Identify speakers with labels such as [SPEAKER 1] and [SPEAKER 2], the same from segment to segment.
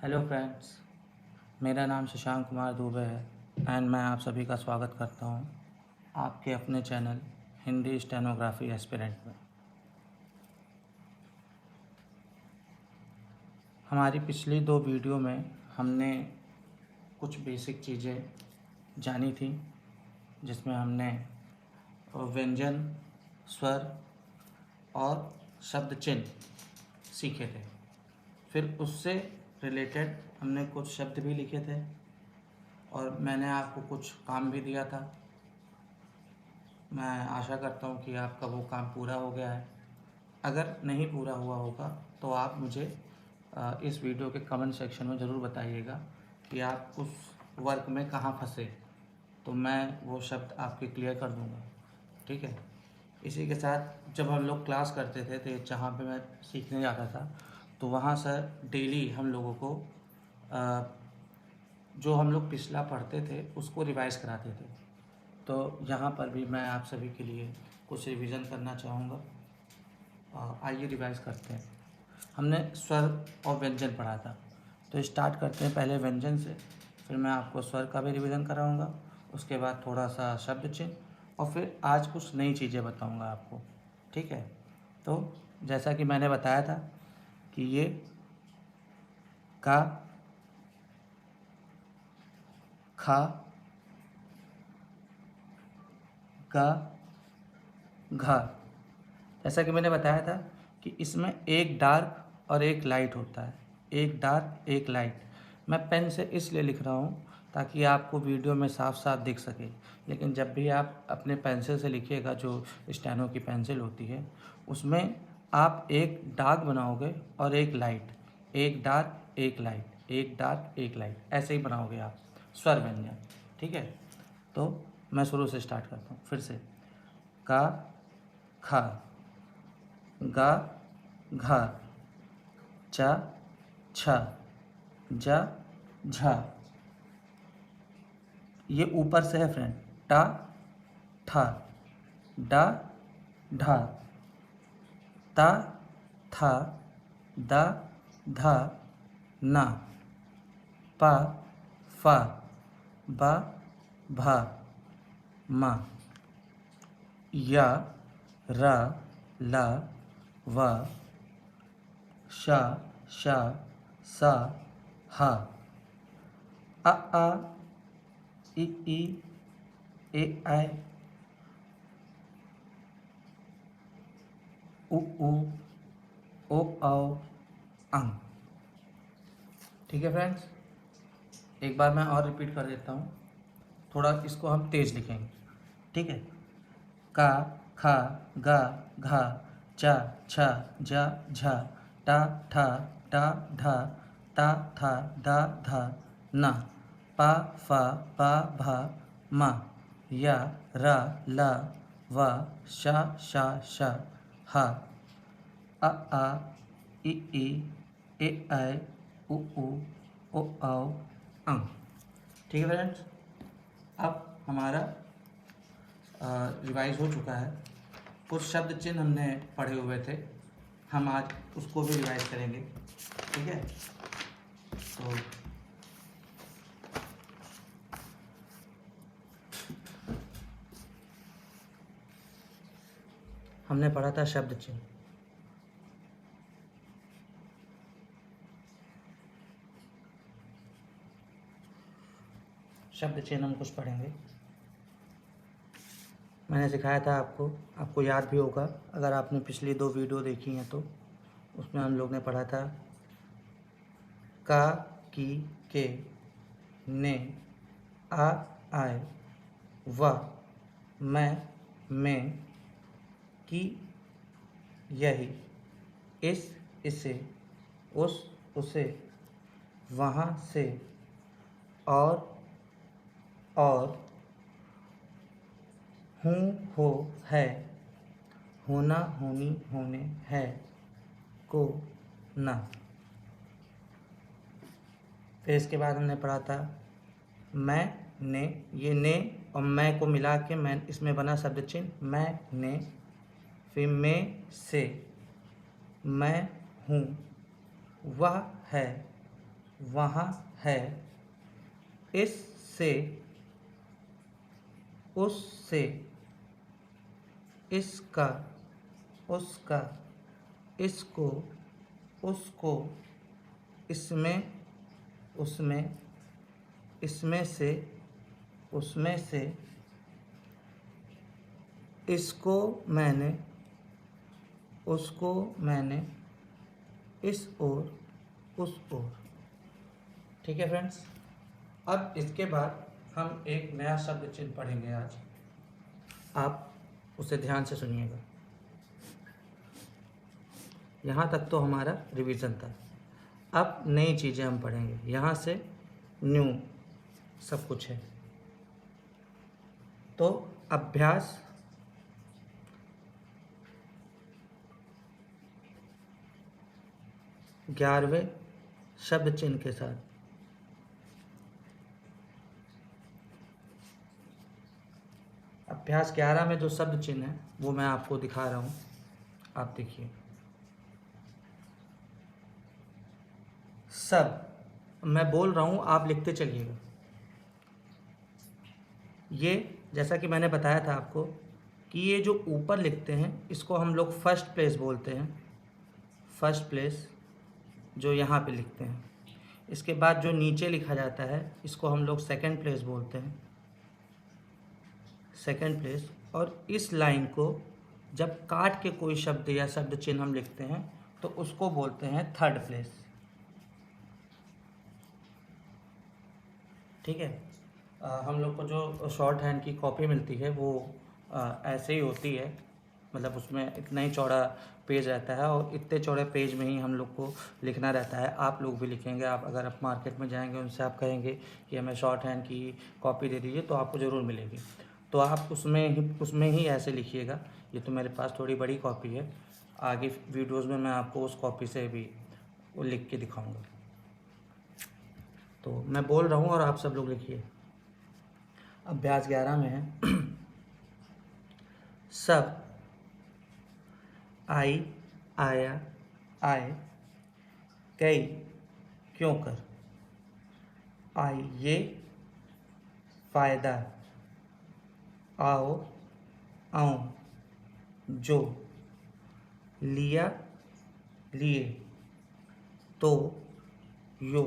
[SPEAKER 1] Hello friends, मेरा नाम शशांक कुमार दुबे है एंड मैं आप सभी का स्वागत करता हूं आपके अपने चैनल हिंदी स्टेनोग्राफी एस्पिरेंट में। हमारी पिछली 2 वीडियो में हमने कुछ बेसिक चीज़ें जानी थी, जिसमें हमने व्यंजन, स्वर और शब्द चिन्ह सीखे थे। फिर उससे रिलेटेड हमने कुछ शब्द भी लिखे थे और मैंने आपको कुछ काम भी दिया था। मैं आशा करता हूँ कि आपका वो काम पूरा हो गया है। अगर नहीं पूरा हुआ होगा तो आप मुझे इस वीडियो के कमेंट सेक्शन में ज़रूर बताइएगा कि आप उस वर्क में कहाँ फंसे, तो मैं वो शब्द आपके क्लियर कर दूँगा। ठीक है। इसी के साथ जब हम लोग क्लास करते थे तो जहाँ पे मैं सीखने जाता था, तो वहाँ सर डेली हम लोगों को जो हम लोग पिछला पढ़ते थे उसको रिवाइज़ कराते थे। तो यहाँ पर भी मैं आप सभी के लिए कुछ रिवीजन करना चाहूँगा। आइए रिवाइज़ करते हैं। हमने स्वर और व्यंजन पढ़ा था, तो स्टार्ट करते हैं पहले व्यंजन से, फिर मैं आपको स्वर का भी रिवीजन कराऊँगा, उसके बाद थोड़ा सा शब्द चिन्ह और फिर आज कुछ नई चीज़ें बताऊँगा आपको। ठीक है। तो जैसा कि मैंने बताया था कि ये का, खा, गा, घा, जैसा कि मैंने बताया था कि इसमें एक डार्क और एक लाइट होता है। एक डार्क एक लाइट। मैं पेन से इसलिए लिख रहा हूँ ताकि आपको वीडियो में साफ साफ दिख सके, लेकिन जब भी आप अपने पेंसिल से लिखिएगा, जो स्टेनो की पेंसिल होती है, उसमें आप एक डार्क बनाओगे और एक लाइट, एक डार्क एक लाइट, एक डार्क एक लाइट, ऐसे ही बनाओगे आप स्वर व्यंजन। ठीक है। तो मैं शुरू से स्टार्ट करता हूँ फिर से। का, खा, गा, घा, चा, छा, जा, झा। ये ऊपर से है फ्रेंड। टा, ठा, डा, ढा, ता, था, दा, धा, ना, पा, फा, बा, भा, मा, या, रा, ला, वा, शा, शा, सा, हा, आ, ई, ए, आई, उ, ओ, औ, अंग। ठीक है फ्रेंड्स, एक बार मैं और रिपीट कर देता हूँ, थोड़ा इसको हम तेज लिखेंगे। ठीक है। का, खा, गा, घा, चा, छा, जा, झा, टा, ठा, डा, ढा, ता, था, दा, धा, ना, पा, फा, बा, भा, मा, या, रा, ला, वा, शा, शा, शा, हा, आ, ई, ए, आई, उ, ओ, औ, अंग। ठीक है फ्रेंड्स, अब हमारा रिवाइज हो चुका है। कुछ शब्द चिन्ह हमने पढ़े हुए थे, हम आज उसको भी रिवाइज करेंगे। ठीक है। तो हमने पढ़ा था शब्द चिन्ह। शब्द चिन्ह हम कुछ पढ़ेंगे। मैंने सिखाया था आपको याद भी होगा अगर आपने पिछली 2 वीडियो देखी हैं तो। उसमें हम लोग ने पढ़ा था का, की, के, ने, आ, आए, व, मैं, में, की, यही, इस, इसे, उस, उसे, वहाँ से, और, हूँ, हो, है, होना, होनी, होने, है, को, ना। फिर इसके बाद हमने पढ़ा था मैं, ने। ये ने और मैं को मिला के मैं इसमें बना शब्द चिन्ह मैं, ने। फिर में से, मैं हूँ, वह है, वहाँ है, इससे, उससे, इसका, उसका, इसको, उसको, इसमें, उसमें, इसमें से, उसमें से, इसको मैंने, उसको मैंने, इस ओर, उस ओर। ठीक है फ्रेंड्स, अब इसके बाद हम एक नया शब्द चिन्ह पढ़ेंगे आज। आप उसे ध्यान से सुनिएगा। यहाँ तक तो हमारा रिवीजन था। अब नई चीज़ें हम पढ़ेंगे। यहाँ से न्यू सब कुछ है। तो अभ्यास, ग्यारहवें शब्द चिन्ह के साथ। अभ्यास 11 में जो शब्द चिन्ह है वो मैं आपको दिखा रहा हूँ, आप देखिए। सब मैं बोल रहा हूँ, आप लिखते चलिएगा। ये जैसा कि मैंने बताया था आपको कि ये जो ऊपर लिखते हैं इसको हम लोग फर्स्ट प्लेस बोलते हैं। फर्स्ट प्लेस जो यहाँ पे लिखते हैं। इसके बाद जो नीचे लिखा जाता है इसको हम लोग सेकंड प्लेस बोलते हैं, सेकंड प्लेस। और इस लाइन को जब काट के कोई शब्द या शब्द चिन्ह हम लिखते हैं तो उसको बोलते हैं थर्ड प्लेस। ठीक है। हम लोग को जो शॉर्ट हैंड की कॉपी मिलती है वो ऐसे ही होती है, मतलब उसमें इतना ही चौड़ा पेज रहता है और इतने चौड़े पेज में ही हम लोग को लिखना रहता है। आप लोग भी लिखेंगे, आप अगर आप मार्केट में जाएंगे उनसे आप कहेंगे कि हमें शॉर्ट हैंड की कॉपी दे दीजिए तो आपको ज़रूर मिलेगी। तो आप उसमें ही ऐसे लिखिएगा। ये तो मेरे पास थोड़ी बड़ी कॉपी है, आगे वीडियोज़ में मैं आपको उस कॉपी से भी वो लिख के दिखाऊँगा। तो मैं बोल रहा हूँ और आप सब लोग लिखिए। अभ्यास 11 में है सब, आई, आया, आए, कई, क्यों कर, आइए, फ़ायदा, आओ, आऊँ, जो, लिया, लिए, तो, यो,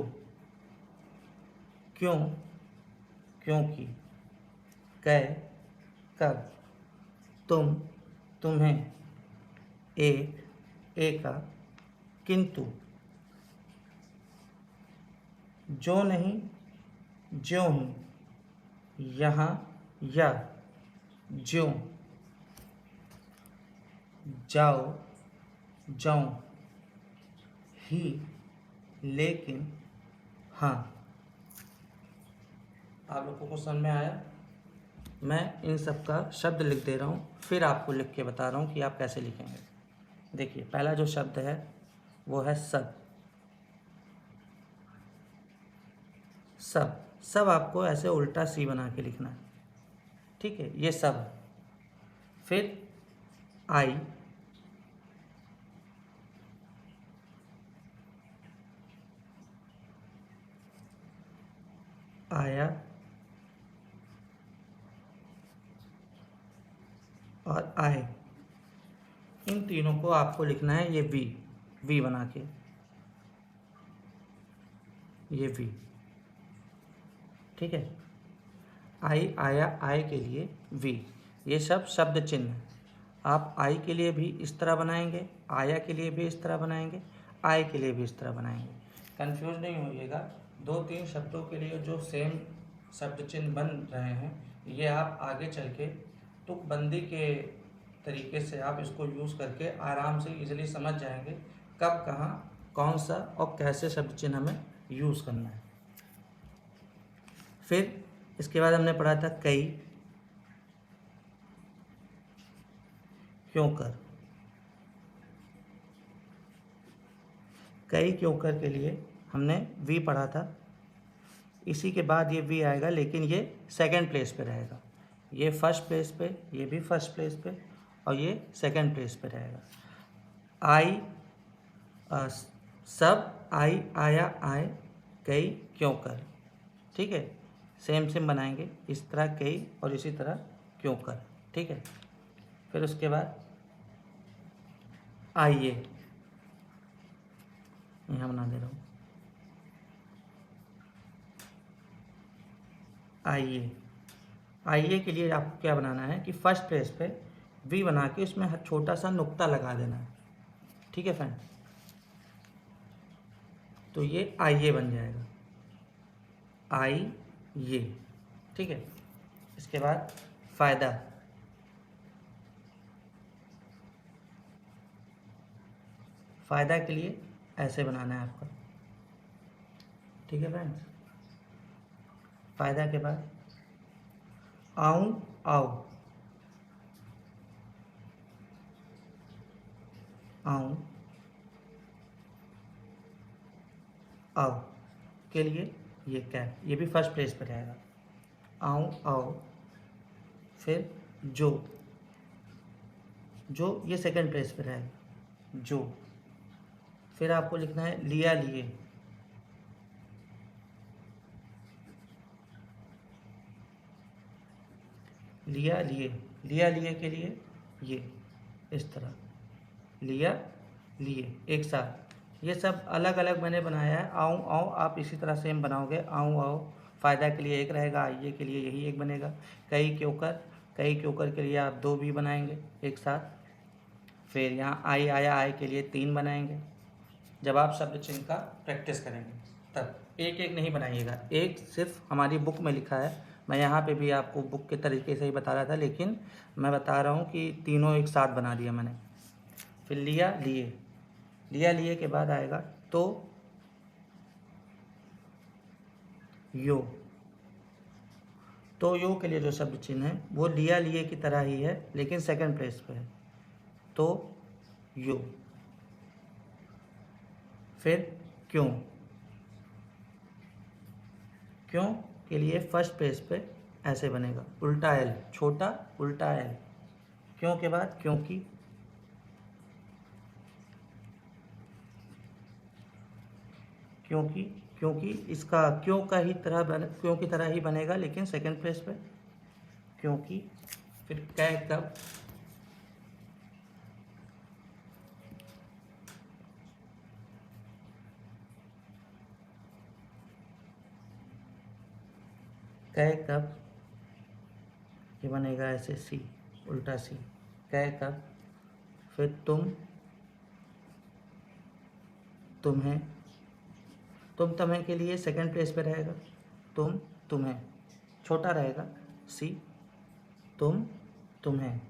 [SPEAKER 1] क्यों, क्योंकि, कै, कब, तुम, तुम्हें, एक, एका, किंतु, जो नहीं, ज्यों ही, यहाँ, या, ज्यों, जाओ, जाऊं, ही, लेकिन, हाँ। आप लोगों को समझ में आया? मैं इन सब का शब्द लिख दे रहा हूँ, फिर आपको लिख के बता रहा हूँ कि आप कैसे लिखेंगे। देखिए, पहला जो शब्द है वो है सब। सब, सब आपको ऐसे उल्टा सी बना के लिखना है। ठीक है, ये सब। फिर आई, आया और आए, इन तीनों को आपको लिखना है ये वी बना के, ये वी। ठीक है, आई, आया, आए के लिए वी, ये सब शब्द चिन्ह हैं। आप आई के लिए भी इस तरह बनाएंगे, आया के लिए भी इस तरह बनाएंगे, आए के लिए भी इस तरह बनाएंगे। कंफ्यूज नहीं होइएगा। 2-3 शब्दों के लिए जो सेम शब्द चिन्ह बन रहे हैं ये आप आगे चल के तुकबंदी के तरीके से आप इसको यूज़ करके आराम से इजीली समझ जाएंगे कब कहाँ कौन सा और कैसे शब्द चिन्ह हमें यूज़ करना है। फिर इसके बाद हमने पढ़ा था कई, क्यों कर। कई क्यों कर के लिए हमने वी पढ़ा था। इसी के बाद ये वी आएगा, लेकिन ये सेकंड प्लेस पे रहेगा। ये फर्स्ट प्लेस पे, ये भी फर्स्ट प्लेस पे और ये सेकंड प्लेस पे रहेगा। आई, सब, आई, आया, आए, कई क्यों कर। ठीक है, सेम सेम बनाएंगे, इस तरह कई और इसी तरह क्यों कर। ठीक है, फिर उसके बाद आइए, यहाँ बना दे रहा हूँ, आइए। आइए के लिए आपको क्या बनाना है कि फर्स्ट प्लेस पे वी बना के उसमें छोटा सा नुक्ता लगा देना है। ठीक है फ्रेंड, तो ये आइए बन जाएगा, आई ये। ठीक है, इसके बाद फ़ायदा, फ़ायदा के लिए ऐसे बनाना है आपका। ठीक है फ्रेंड्स, फ़ायदा के बाद आऊं आओ, आऊं आओ के लिए ये कैप, ये भी फर्स्ट प्लेस पर रहेगा। आऊं आओ, फिर जो, जो ये सेकंड प्लेस पर रहेगा, जो। फिर आपको लिखना है लिया लिए, लिया लिए, लिया लिए के लिए ये इस तरह, लिया लिए एक साथ। ये सब अलग अलग मैंने बनाया है। आऊँ आओ आप इसी तरह सेम बनाओगे, आऊँ आओ फ़ायदा के लिए एक रहेगा, आइए के लिए यही एक बनेगा। कई क्यों कर, कई क्यों कर के लिए आप 2 भी बनाएंगे एक साथ। फिर यहाँ आई आया आए के लिए 3 बनाएंगे। जब आप शब्द चिन्ह का प्रैक्टिस करेंगे तब एक एक नहीं बनाइएगा, एक सिर्फ हमारी बुक में लिखा है। मैं यहाँ पे भी आपको बुक के तरीके से ही बता रहा था, लेकिन मैं बता रहा हूँ कि तीनों एक साथ बना दिया मैंने। फिर लिया लिए, लिया लिए के बाद आएगा तो यो, तो यो के लिए जो शब्द चिन्ह है वो लिया लिए की तरह ही है, लेकिन सेकंड प्लेस पे है, तो यो। फिर क्यों, क्यों के लिए फर्स्ट प्लेस पे ऐसे बनेगा, उल्टा एल, छोटा उल्टा एल। क्यों के बाद क्योंकि, क्योंकि, क्योंकि इसका क्यों का ही तरह क्यों की तरह ही बनेगा, लेकिन सेकंड प्लेस पे क्योंकि। फिर कै कब, कै कब ये बनेगा ऐसे सी, उल्टा सी, कै कब। फिर तुम, तुम्हें, तुम तुम्हें के लिए सेकंड प्लेस पे रहेगा, तुम तुम्हें, छोटा रहेगा सी, तुम तुम्हें।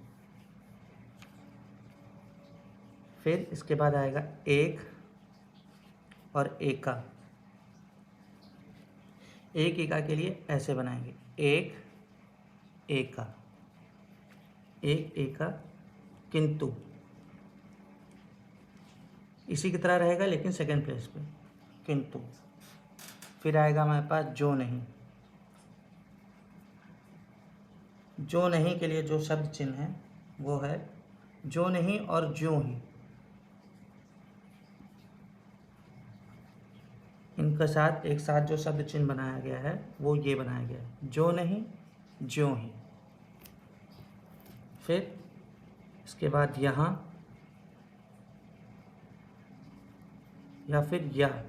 [SPEAKER 1] फिर इसके बाद आएगा एक और एका। एक एका के लिए ऐसे बनाएंगे, एक एका, एक एका, किंतु इसी की तरह रहेगा लेकिन सेकंड प्लेस पे, किंतु। फिर आएगा हमारे पास जो नहीं, जो नहीं के लिए जो शब्द चिन्ह है वो है जो नहीं और ज्यों ही। इनके साथ एक साथ जो शब्द चिन्ह बनाया गया है वो ये बनाया गया है, जो नहीं ज्यों ही। फिर इसके बाद यहाँ या फिर यह,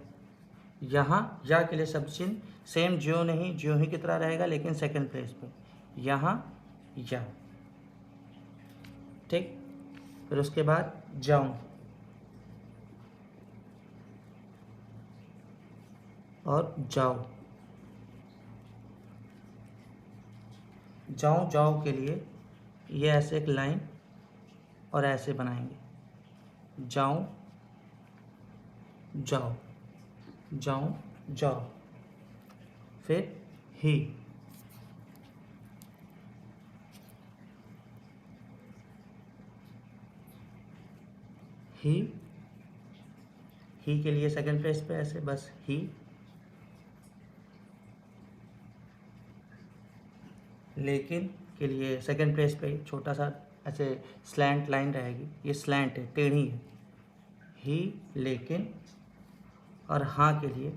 [SPEAKER 1] यहाँ या के लिए शब्द चिन्ह सेम ज्यों नहीं ज्यों ही की तरह रहेगा लेकिन सेकंड प्लेस पे, यहाँ या। ठीक, फिर उसके बाद जाऊं और जाओ, जाऊं जाओ के लिए ये ऐसे एक लाइन और ऐसे बनाएंगे, जाऊं जाओ, जाऊं जाओ। फिर ही, ही के लिए सेकंड प्लेस पे ऐसे बस ही। लेकिन के लिए सेकंड प्लेस पे छोटा सा ऐसे स्लैंट लाइन रहेगी, ये स्लैंट है, टेढ़ी है, ही लेकिन। और हाँ के लिए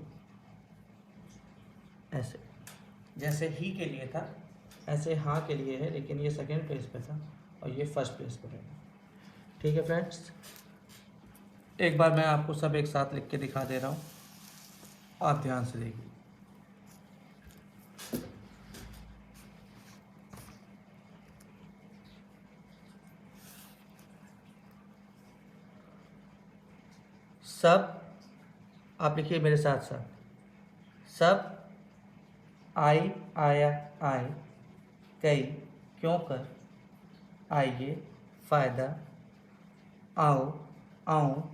[SPEAKER 1] ऐसे, जैसे ही के लिए था ऐसे हाँ के लिए है, लेकिन ये सेकेंड प्लेस पे था और ये फर्स्ट प्लेस पे है। ठीक है फ्रेंड्स, एक बार मैं आपको सब एक साथ लिख के दिखा दे रहा हूँ, आप ध्यान से देखिए। सब, आप लिखिए मेरे साथ साथ, सब, आई, आया, आए, कई, क्यों कर, आइए, फ़ायदा, आओ, आऊँ,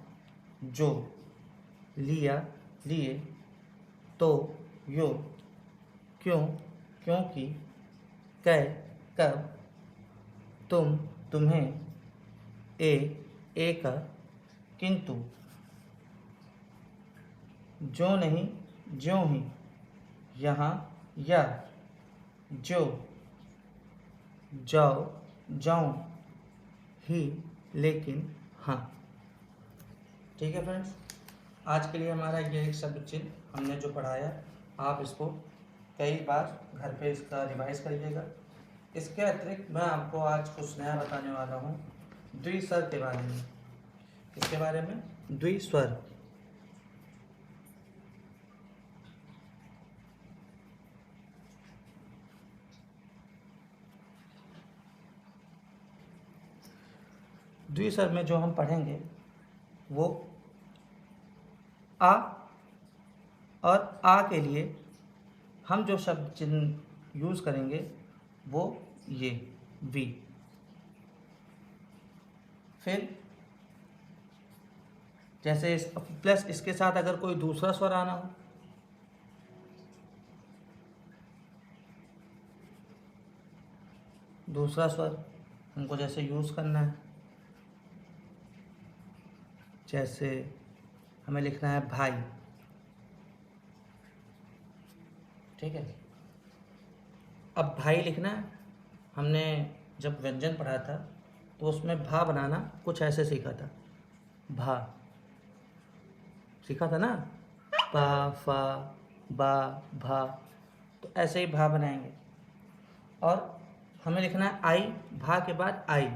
[SPEAKER 1] जो, लिया, लिए, तो, यो, क्यों, क्योंकि, कै, कब, तुम, तुम्हें, एक, किंतु, जो नहीं, ज्यों ही, यहाँ, या, जो, जाओ, जाऊं, ही, लेकिन, हाँ। ठीक है फ्रेंड्स, आज के लिए हमारा ये एक शब्द चिन्ह हमने जो पढ़ाया, आप इसको कई बार घर पे इसका रिवाइज करिएगा। इसके अतिरिक्त मैं आपको आज कुछ नया बताने वाला हूँ द्विस्वर के बारे में। किसके बारे में? द्विस्वर। द्विस्वर में जो हम पढ़ेंगे वो आ, और आ के लिए हम जो शब्द चिन्ह यूज़ करेंगे वो ये वी। फिर जैसे इस प्लस इसके साथ अगर कोई दूसरा स्वर आना हो, दूसरा स्वर हमको जैसे यूज़ करना है, जैसे हमें लिखना है भाई। ठीक है, अब भाई लिखना है। हमने जब व्यंजन पढ़ा था तो उसमें भा बनाना कुछ ऐसे सीखा था, भा सीखा था ना, पा, फा, बा, भा, तो ऐसे ही भा बनाएंगे। और हमें लिखना है आई, भा के बाद आई,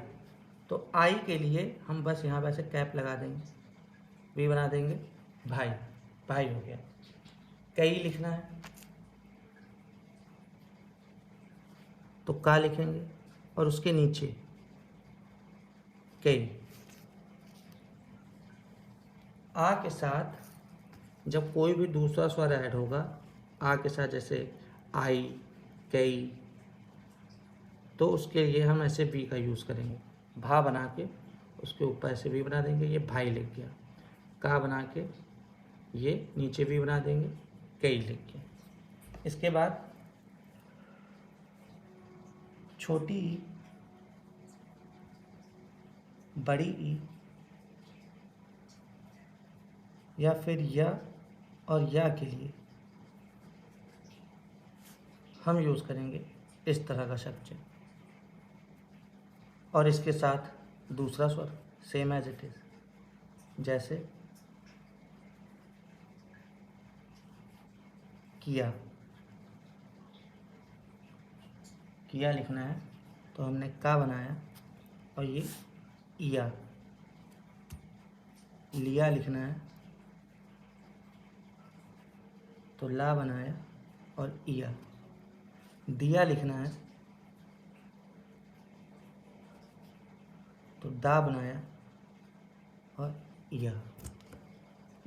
[SPEAKER 1] तो आई के लिए हम बस यहाँ वैसे कैप लगा देंगे, वी बना देंगे, भाई, भाई हो गया। कई लिखना है तो का लिखेंगे और उसके नीचे कई। आ के साथ जब कोई भी दूसरा स्वर ऐड होगा, आ के साथ जैसे आई, कई, तो उसके लिए हम ऐसे वी का यूज़ करेंगे, भा बना के उसके ऊपर ऐसे वी बना देंगे, ये भाई लिख गया। का बना के ये नीचे वी बना देंगे, कई लिख गया। इसके बाद छोटी ई, बड़ी ई, या फिर या और या के लिए हम यूज़ करेंगे इस तरह का शब्द, और इसके साथ दूसरा स्वर सेम एज इट इज़, जैसे किया। किया लिखना है तो हमने का बनाया और ये इया। लिया लिखना है तो ला बनाया और इया। दिया लिखना है तो दा बनाया और इया,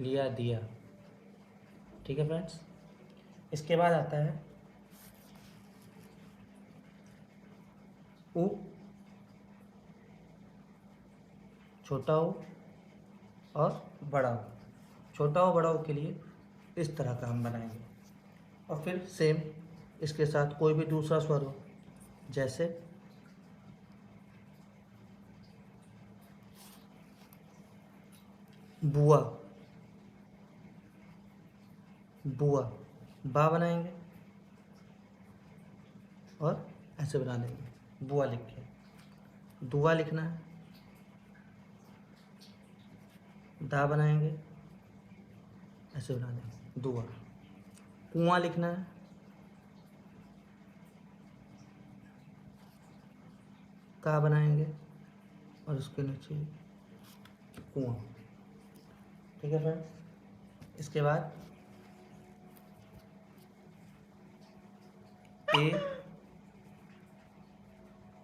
[SPEAKER 1] लिया, दिया। ठीक है फ्रेंड्स, इसके बाद आता है उ, छोटा ऊ और बड़ा ऊ। छोटा ऊ बड़ा ऊ के लिए इस तरह का हम बनाएंगे, और फिर सेम इसके साथ कोई भी दूसरा स्वर हो, जैसे बुआ, बुआ, बा बनाएंगे और ऐसे बना देंगे, बुआ लिख के। दुआ लिखना है, दा बनाएंगे, ऐसे बना देंगे, दुआ। कुआं लिखना है का बनाएंगे और उसके नीचे कुआं। ठीक है फ्रेंड्स। इसके बाद ए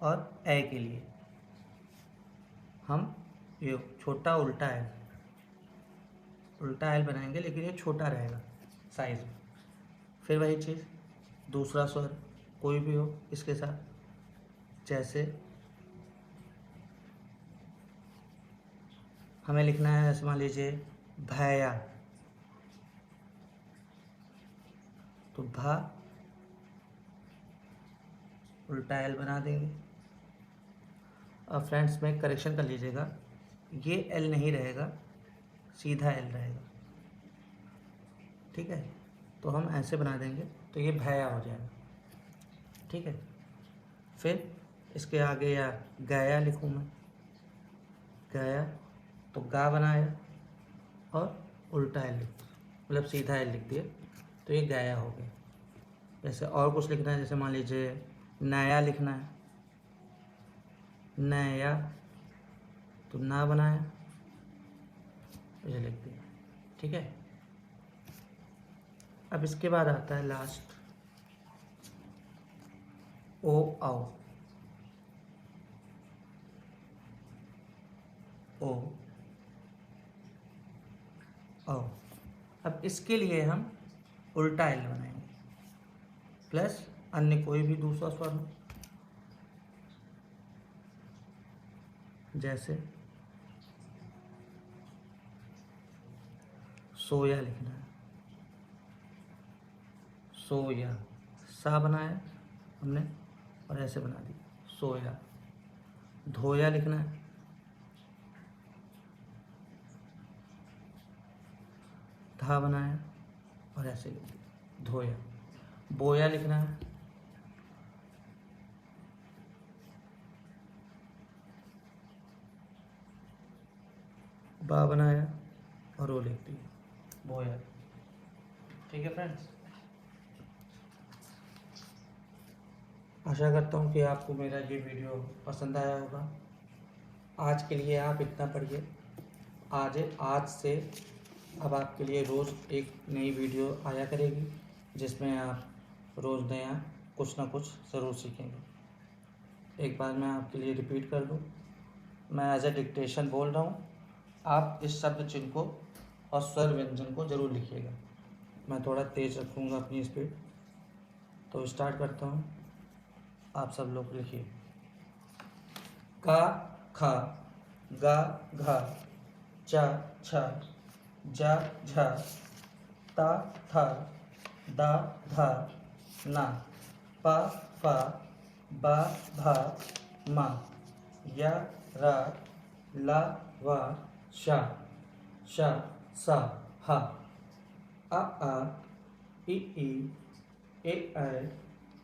[SPEAKER 1] और ए के लिए हम ये छोटा उल्टा एल बनाएंगे, लेकिन ये छोटा रहेगा साइज में। फिर वही चीज़ दूसरा स्वर कोई भी हो इसके साथ, जैसे हमें लिखना है, जैसे मान लीजिए भैया, तो भा उल्टा एल बना देंगे। और फ्रेंड्स में करेक्शन कर लीजिएगा, ये एल नहीं रहेगा, सीधा एल रहेगा। ठीक है, तो हम ऐसे बना देंगे तो ये भैया हो जाएगा। ठीक है, फिर इसके आगे या गया लिखूँ मैं, गया तो गा बनाया और उल्टा एल लिख, मतलब सीधा एल लिख दिया, तो ये गया हो गया। जैसे और कुछ लिखना है, जैसे मान लीजिए नया लिखना है, नया तो ना बनाया, ये लिख दिया। ठीक है, अब इसके बाद आता है लास्ट ओ आओ, ओ आओ। अब इसके लिए हम उल्टा एल बनाएंगे प्लस अन्य कोई भी दूसरा स्वर हो, जैसे सोया लिखना है, सोया, सा बनाया हमने और ऐसे बना दिया सोया। धोया लिखना है, था बनाया और ऐसे लिख दिया धोया। बोया लिखना है, बा बनाया और वो लिख दिया बोया। ठीक है फ्रेंड्स, आशा करता हूँ कि आपको मेरा ये वीडियो पसंद आया होगा। आज के लिए आप इतना पढ़िए। आज से अब आपके लिए रोज़ एक नई वीडियो आया करेगी, जिसमें आप रोज़ नया कुछ ना कुछ ज़रूर सीखेंगे। एक बार मैं आपके लिए रिपीट कर दूँ, मैं एज ए डिक्टेशन बोल रहा हूँ, आप इस शब्द चिन्ह को और स्वर व्यंजन को ज़रूर लिखिएगा। मैं थोड़ा तेज़ रखूँगा अपनी स्पीड, तो स्टार्ट करता हूँ। आप सब लोग लिखिए। का खा, गा घा, चा छा, जा झा, ता था, दा धा, ना, पा फा, बा भा, मा, या रा, ला वा, शा, शा सा, हा, आ, इ, ए ऐ,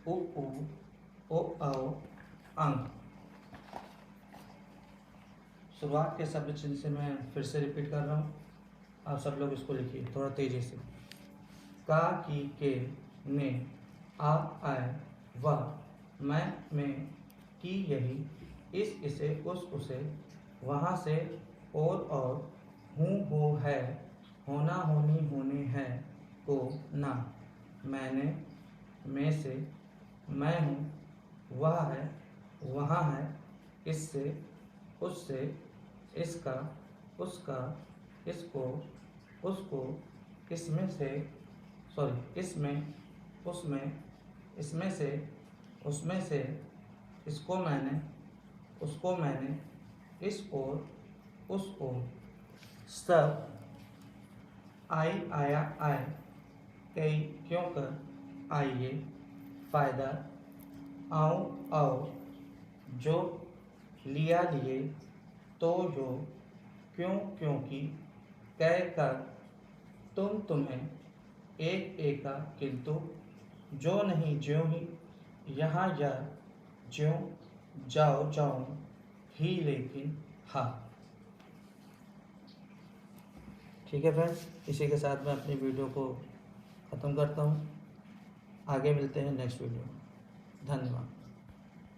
[SPEAKER 1] उ, ओ आओ, अंग। शुरुआत के शब्द चिन्ह से मैं फिर से रिपीट कर रहा हूँ, आप सब लोग इसको लिखिए थोड़ा तेजी से। का की के ने, आ आए, वाह मैं में, की यही, इस इसे, उस उसे, वहाँ से, और, हूँ हो है, होना होनी होने है, को ना, मैंने, में से, मैं हूँ, वह है, वहाँ है, इससे, उससे, इसका, उसका, इसको, उसको, इसमें से, इसमें, उसमें, इसमें से, उसमें से, इसको मैंने, उसको मैंने, इस ओर, उस ओर, सब, आई आया आए, कई क्यों कर, आइए, फ़ायदा, आओ आओ, जो लिया लिए, तो जो, क्यों क्योंकि, कह कर, तुम तुम्हें, एक एका किंतु, जो नहीं ज्यों ही, यहाँ या, ज्यों, जाओ जाऊं, ही लेकिन, हाँ। ठीक है फ्रेंड्स, इसी के साथ मैं अपनी वीडियो को ख़त्म करता हूँ। आगे मिलते हैं नेक्स्ट वीडियो में। धन्यवाद।